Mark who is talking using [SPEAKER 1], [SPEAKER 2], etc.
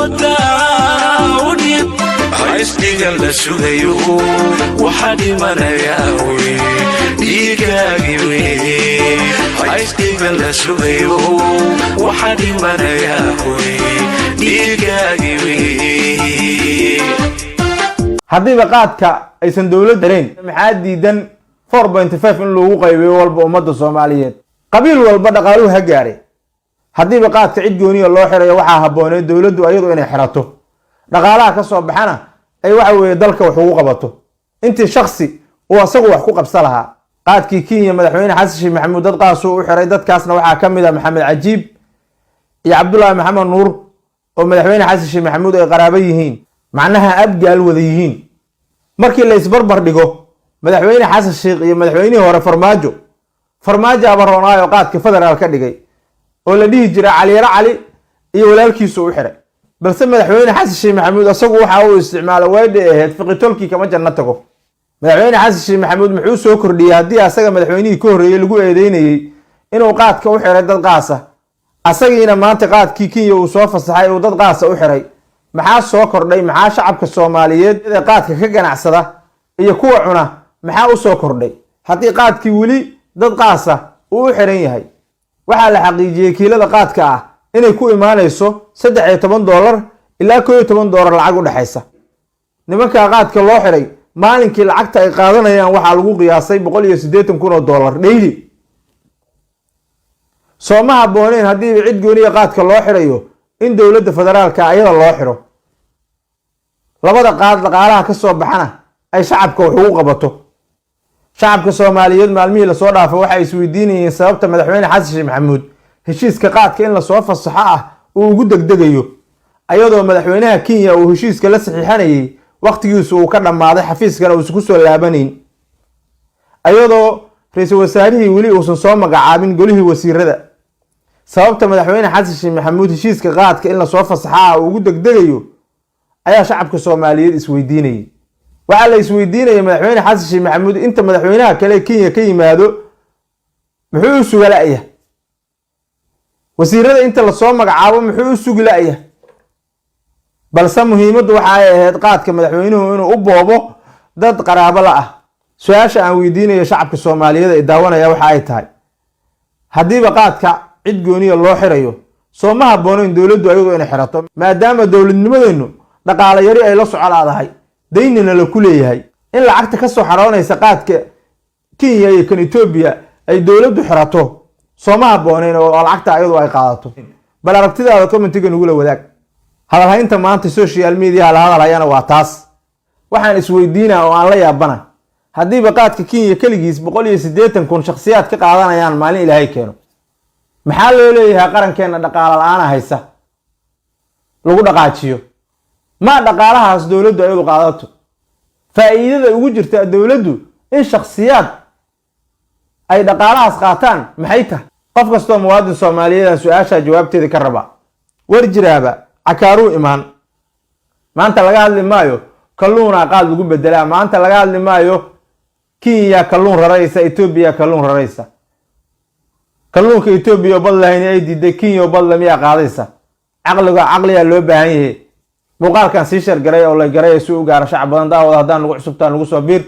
[SPEAKER 1] ummadda udhib haysdhigan la sugayo waxaa dhimanayaa wey dhiigaagii wey haysdhigan la sugayo waxaa dhimanayaa wey dhiigaagii wey
[SPEAKER 2] haddiiba qaadka aysan dowlad dareen maxaa diidan 4.5 in lagu qaybiyo walba ummadda Soomaaliyeed qabiil walba dhaqaaluhu ha gaaray haddiiba qaadka cid gooniyo loo xirayo waxaa habboonay dowladdu ayadu inay xirato dhaqaalaha ka soo baxana ay waxa weeye dalka wax ugu qabato intii shakhsi uu asagu wax ku qabsan lahaa qaadkii Kenya madaxweyne Xasan Sheikh Maxamuud dad qaas uu xiray dadkaasna waxaa ka mid ah Maxamed Cajiib iyo Cabdullaahi Maxamed Nuur oo madaxweyne Xasan Sheikh Maxamuud ay qaraabo yihiin macnaha abgaal wada yihiin markii la isbarbar dhigo madaxweyne Xasan Sheikh iyo madaxweynihii hore farmaajo abaroonaayo qaadka federaal ka dhigay oo la dhihi jiray Cali Yara Cali iyo walaalkiisu u xiray balse madaxweyne Xasan Sheikh Maxamuud asagu waxa uu isticmaalay weedhe ahayd fiqitolkii kama janna tago madaxweyne Xasan Sheikh Maxamuud muxuu soo kordhiyay haddii asaga madaxweynihii ka horreeyay lagu eedeynayay inuu qaadka u xiray dad qaas ah asagiina maanta qaadkii Kenya uu soo fasaxay oo dad qaas u xiray maxaa soo kordhay maxaa shacabka Soomaaliyeed ee qaadka ka ganacsada iyo kuwa cuna maxaa u soo kordhay haddii qaadkii weli dad qaas ah uu xiran yahay waxaa la xaqiijiyay kiilada qaadka ah inay ku imaanayso $13 ilaa $11 lacag u dhaxaysa nimanka qaadka loo xiray maalinkii lacagta ay qaadanayaan waxaa lagu qiyaasay $180,000 daily Soomaha habbooneen haddii cid gooniyo qaadka loo xirayo in dowladda federaalka ayada loo xiro labada qaad dhaqaalaha ka soo baxana ay shacabka wax ugu qabato shacabka Soomaaliyeed maalmihii la soo dhaafay waxa ay isweydiinayeen sababta madaxweyne Xasan Sheikh Maxamuud heshiiska qaadka in la soo fasaxo ah uu ugu degdegayo ayadoo madaxweynaha Kenya uu heshiiska la saxiixanayay waqtigiisu uu ka dhamaaday xafiiskana uu isku soo laabanayn ayadoo ra'iisul wasaarihii weli uusan soo magacaabin golihii wasiirada sababta madaxweyne Xasan Sheikh Maxamuud heshiiska qaadka in la soo fasaxo uu ugu degdegayo ayaa shacabka Soomaaliyeed isweydiinayay waxa la isweydiinayay madaxweyne Xasan Sheikh Maxamuud inta madaxweynaha kale Kenya ka yimaado muxuu sugalaya wasiirada inta la soo magacaabo muxuu sugalaya balse muhiimaddu waxa ay ahayd qaadka madaxweynuhu inuu u boobo dad qaraabo la ah su'aasha aan weydiinayo shacabka Soomaaliyeed ee daawanaya waxa ay tahay haddiiba qaadka cid gooniyo loo xirayo Soomaha habbooneen dowladdu ayadu inay xirato maadaama dowladnimadeenu dhaqaale yari ay la socolaadahay daynina la ku leeyahay in lacagta ka soo xaroonaysa qaadka Kenya iyo kan Ethiopia ay dowladdu xirato Soomaha habbooneen oo lacagta ayadu ay qaadato bal aragtidaada commentiga nugu la wadaag hadalhaynta maanta social media la hadalhayana waa taas waxaan isweydiinaa oo aan la yaabana haddiiba qaadka Kenya kaligiis 180,000 shakhsiyaad ka qaadanayaan maalin Ilaahay keeno maxaa loo leeyahay qarankeena dhaqaale la'aan haysa lagu dhaqaajiyo ma dhaqaalahaas dowladdu ayadu qaadato faa'iidada ugu jirta dowladdu in shakhsiyaad ay dhaqaalahaas qaataan maxay tahay qof kastoo muwaadin Soomaaliyeed su'aasha jawaabteeda ka raba war jiraaba cakaaru imaan maanta laga hadli maayo kalluuna qaad lagu bedelaa maanta laga hadli maayo Kenya kalluun raraysa Ethiopia kalluun raraysa kalluunka Ethiopia bad lahayn ay diiday Kenya bad la miya qaadaysa aqliga loo baahan yahay muuqaalkan si shar garay oo la garay si uu gaaro shacab badan daawada hadaan lagu cusubtaan lagu soo biir